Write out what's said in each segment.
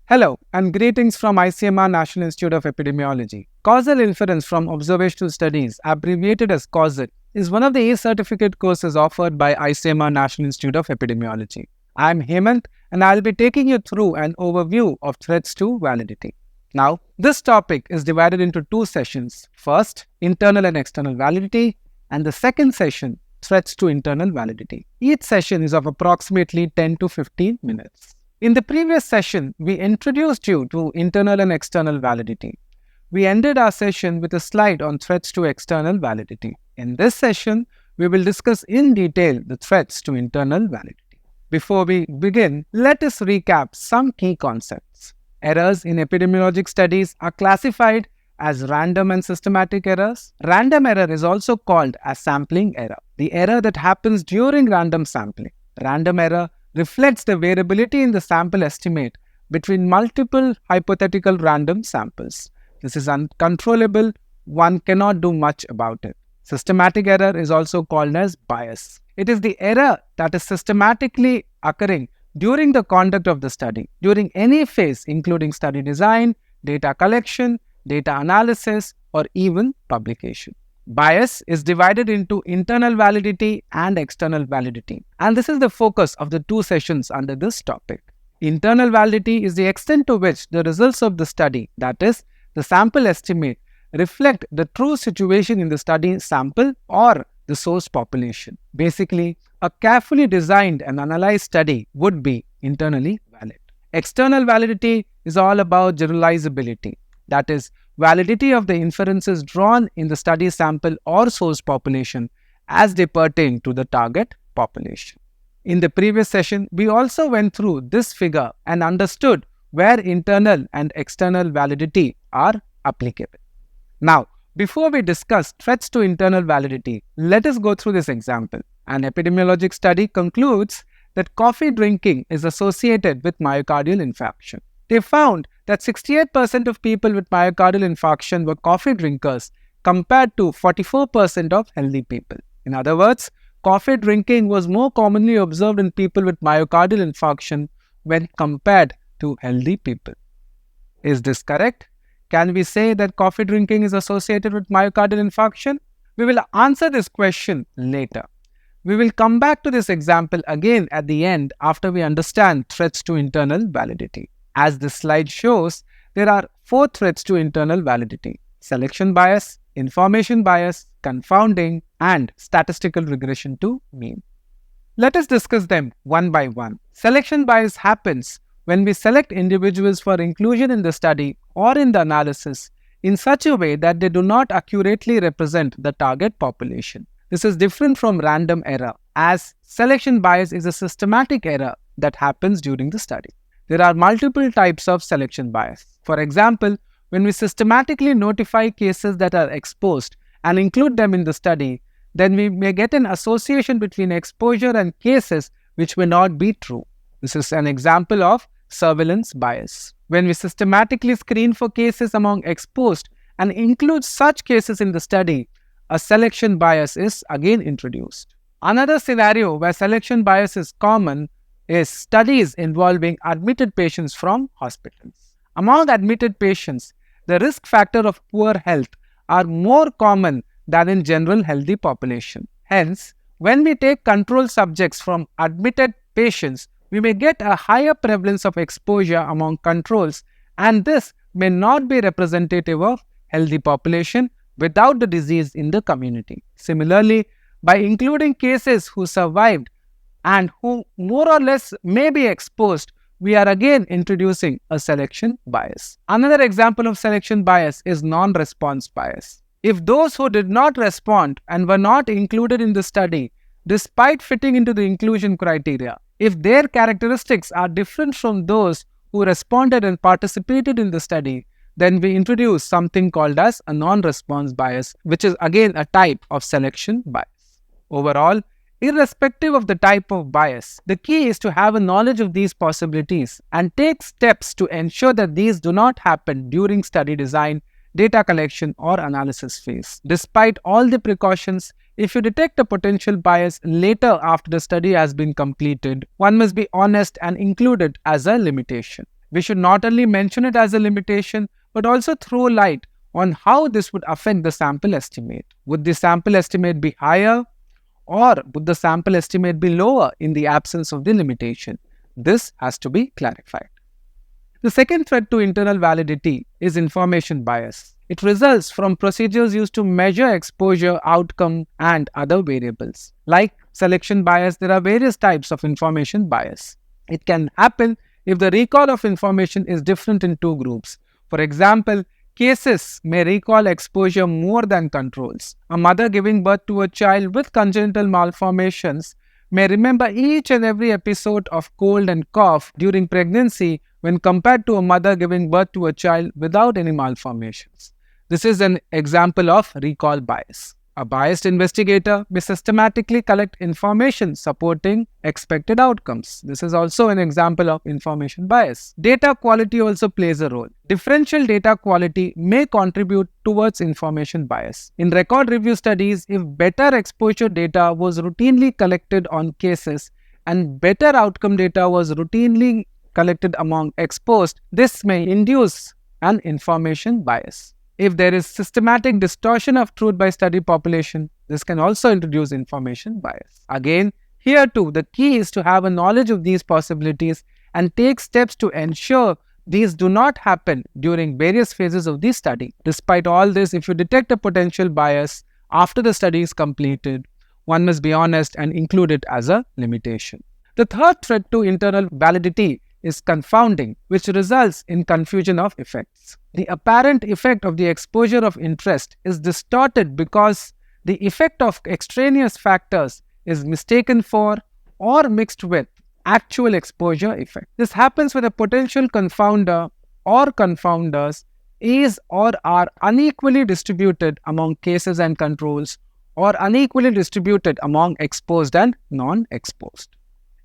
Hello and greetings from ICMR National Institute of Epidemiology. Causal inference from observational studies, abbreviated as CAUSIT, is one of the A-certificate courses offered by ICMR National Institute of Epidemiology. I am Hemant and I will be taking you through an overview of threats to validity. Now, this topic is divided into two sessions. First, internal and external validity, and the second session, threats to internal validity. Each session is of approximately 10 to 15 minutes. In the previous session, we introduced you to internal and external validity. We ended our session with a slide on threats to external validity. In this session, we will discuss in detail the threats to internal validity. Before we begin, let us recap some key concepts. Errors in epidemiologic studies are classified as random and systematic errors. Random error is also called as sampling error, the error that happens during random sampling. Random error reflects the variability in the sample estimate between multiple hypothetical random samples. This is uncontrollable. One cannot do much about it. Systematic error is also called as bias. It is the error that is systematically occurring during the conduct of the study, during any phase including study design, data collection, data analysis, or even publication. Bias is divided into internal validity and external validity, and this is the focus of the two sessions under this topic. Internal validity is the extent to which the results of the study, that is, the sample estimate, reflect the true situation in the study sample or the source population. Basically, a carefully designed and analyzed study would be internally valid. External validity is all about generalizability, that is, validity of the inferences drawn in the study sample or source population as they pertain to the target population. In the previous session, we also went through this figure and understood where internal and external validity are applicable. Now, before we discuss threats to internal validity, let us go through this example. An epidemiologic study concludes that coffee drinking is associated with myocardial infarction. They found that 68% of people with myocardial infarction were coffee drinkers compared to 44% of healthy people. In other words, coffee drinking was more commonly observed in people with myocardial infarction when compared to healthy people. Is this correct? Can we say that coffee drinking is associated with myocardial infarction? We will answer this question later. We will come back to this example again at the end after we understand threats to internal validity. As this slide shows, there are 4 threats to internal validity: selection bias, information bias, confounding, and statistical regression to mean. Let us discuss them one by one. Selection bias happens when we select individuals for inclusion in the study or in the analysis in such a way that they do not accurately represent the target population. This is different from random error, as selection bias is a systematic error that happens during the study. There are multiple types of selection bias. For example, when we systematically notify cases that are exposed and include them in the study, then we may get an association between exposure and cases which may not be true. This is an example of surveillance bias. When we systematically screen for cases among exposed and include such cases in the study, a selection bias is again introduced. Another scenario where selection bias is common is studies involving admitted patients from hospitals. Among admitted patients, the risk factor of poor health are more common than in general healthy population. Hence, when we take control subjects from admitted patients, we may get a higher prevalence of exposure among controls, and this may not be representative of healthy population without the disease in the community. Similarly, by including cases who survived and who more or less may be exposed, we are again introducing a selection bias. Another example of selection bias is non-response bias. If those who did not respond and were not included in the study, despite fitting into the inclusion criteria, if their characteristics are different from those who responded and participated in the study, then we introduce something called as a non-response bias, which is again a type of selection bias. Overall, irrespective of the type of bias, the key is to have a knowledge of these possibilities and take steps to ensure that these do not happen during study design, data collection, or analysis phase. Despite all the precautions, if you detect a potential bias later after the study has been completed, one must be honest and include it as a limitation. we should not only mention it as a limitation, but also throw light on how this would affect the sample estimate. Would the sample estimate be higher, or would the sample estimate be lower in the absence of the limitation? This has to be clarified. The second threat to internal validity is information bias. It results from procedures used to measure exposure, outcome, and other variables. Like selection bias, there are various types of information bias. It can happen if the recall of information is different in two groups. For example, cases may recall exposure more than controls. A mother giving birth to a child with congenital malformations may remember each and every episode of cold and cough during pregnancy when compared to a mother giving birth to a child without any malformations. This is an example of recall bias. A biased investigator may systematically collect information supporting expected outcomes. This is also an example of information bias. Data quality also plays a role. Differential data quality may contribute towards information bias. In record review studies, if better exposure data was routinely collected on cases and better outcome data was routinely collected among exposed, this may induce an information bias. If there is systematic distortion of truth by study population, this can also introduce information bias. Again, here too, the key is to have a knowledge of these possibilities and take steps to ensure these do not happen during various phases of the study. Despite all this, if you detect a potential bias after the study is completed, one must be honest and include it as a limitation. The third threat to internal validity is confounding, which results in confusion of effects. The apparent effect of the exposure of interest is distorted because the effect of extraneous factors is mistaken for or mixed with actual exposure effect. This happens when a potential confounder or confounders is or are unequally distributed among cases and controls, or unequally distributed among exposed and non-exposed.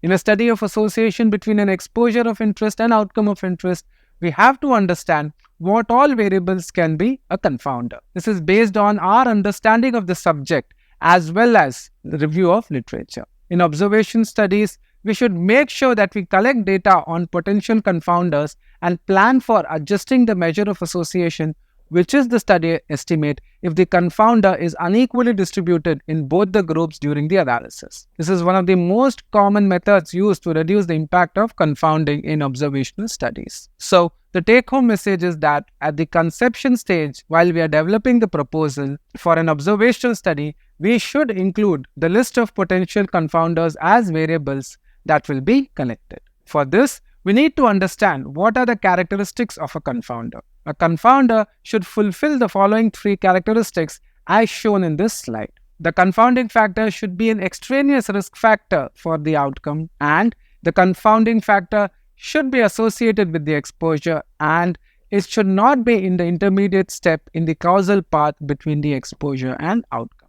In a study of association between an exposure of interest and outcome of interest, we have to understand what all variables can be a confounder. This is based on our understanding of the subject as well as the review of literature. In observation studies, we should make sure that we collect data on potential confounders and plan for adjusting the measure of association, which is the study estimate, if the confounder is unequally distributed in both the groups during the analysis. This is one of the most common methods used to reduce the impact of confounding in observational studies. So, the take-home message is that at the conception stage, while we are developing the proposal for an observational study, we should include the list of potential confounders as variables that will be collected. For this, we need to understand what are the characteristics of a confounder. A confounder should fulfill the following three characteristics as shown in this slide. The confounding factor should be an extraneous risk factor for the outcome, and the confounding factor should be associated with the exposure, and it should not be in the intermediate step in the causal path between the exposure and outcome.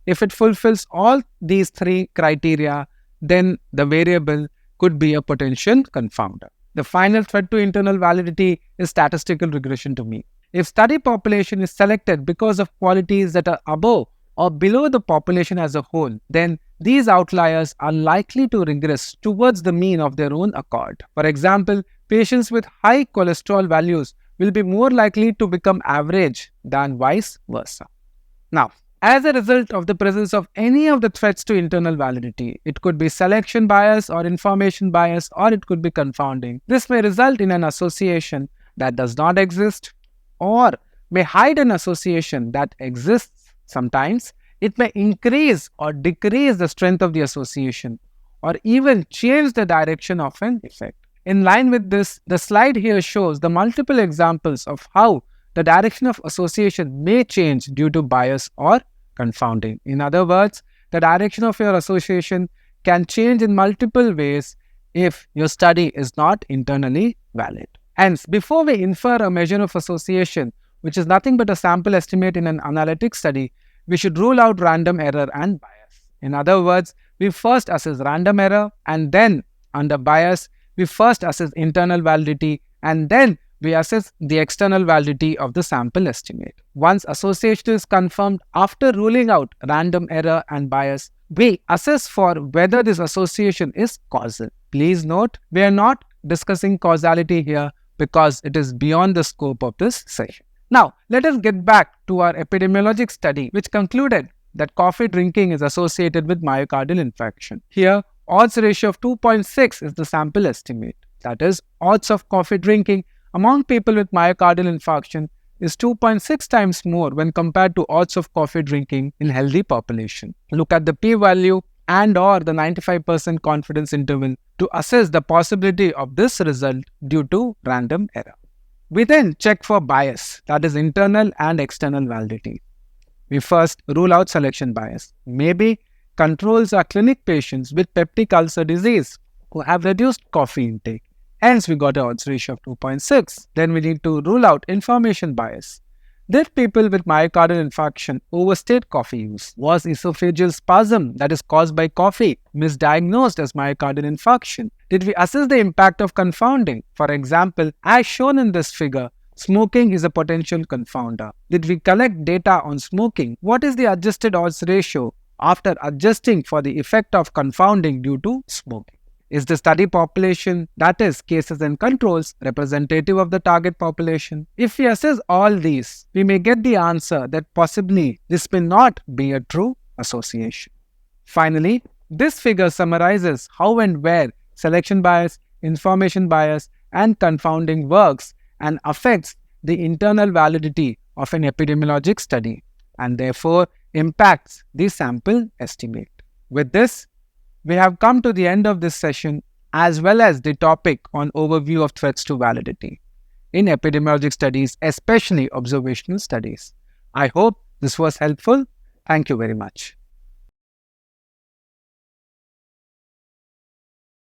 If it fulfills all these three criteria, then the variable could be a potential confounder. The final threat to internal validity is statistical regression to mean. If study population is selected because of qualities that are above or below the population as a whole, then these outliers are likely to regress towards the mean of their own accord. For example, patients with high cholesterol values will be more likely to become average than vice versa. Now, as a result of the presence of any of the threats to internal validity, it could be selection bias or information bias, or it could be confounding. This may result in an association that does not exist, or may hide an association that exists. Sometimes it may increase or decrease the strength of the association, or even change the direction of an effect. In line with this, the slide here shows the multiple examples of how the direction of association may change due to bias or confounding. In other words, the direction of your association can change in multiple ways if your study is not internally valid. Hence, before we infer a measure of association, which is nothing but a sample estimate in an analytic study, we should rule out random error and bias. In other words, we first assess random error, and then under bias, we first assess internal validity, and then we assess the external validity of the sample estimate. Once association is confirmed, after ruling out random error and bias, we assess for whether this association is causal. Please note, we are not discussing causality here, because it is beyond the scope of this session. Now, let us get back to our epidemiologic study, which concluded that coffee drinking is associated with myocardial infarction. Here, odds ratio of 2.6 is the sample estimate. That is, odds of coffee drinking among people with myocardial infarction is 2.6 times more when compared to odds of coffee drinking in healthy population. Look at the p-value and or the 95% confidence interval to assess the possibility of this result due to random error. We then check for bias, that is internal and external validity. We first rule out selection bias. Maybe controls are clinic patients with peptic ulcer disease who have reduced coffee intake. Hence, we got an odds ratio of 2.6. Then we need to rule out information bias. Did people with myocardial infarction overstate coffee use? Was esophageal spasm that is caused by coffee misdiagnosed as myocardial infarction? Did we assess the impact of confounding? For example, as shown in this figure, smoking is a potential confounder. Did we collect data on smoking? What is the adjusted odds ratio after adjusting for the effect of confounding due to smoking? Is the study population, that is, cases and controls, representative of the target population? If we assess all these, we may get the answer that possibly this may not be a true association. Finally, this figure summarizes how and where selection bias, information bias, and confounding works and affects the internal validity of an epidemiologic study and therefore impacts the sample estimate. With this, we have come to the end of this session as well as the topic on overview of threats to validity in epidemiologic studies, especially observational studies. I hope this was helpful. Thank you very much.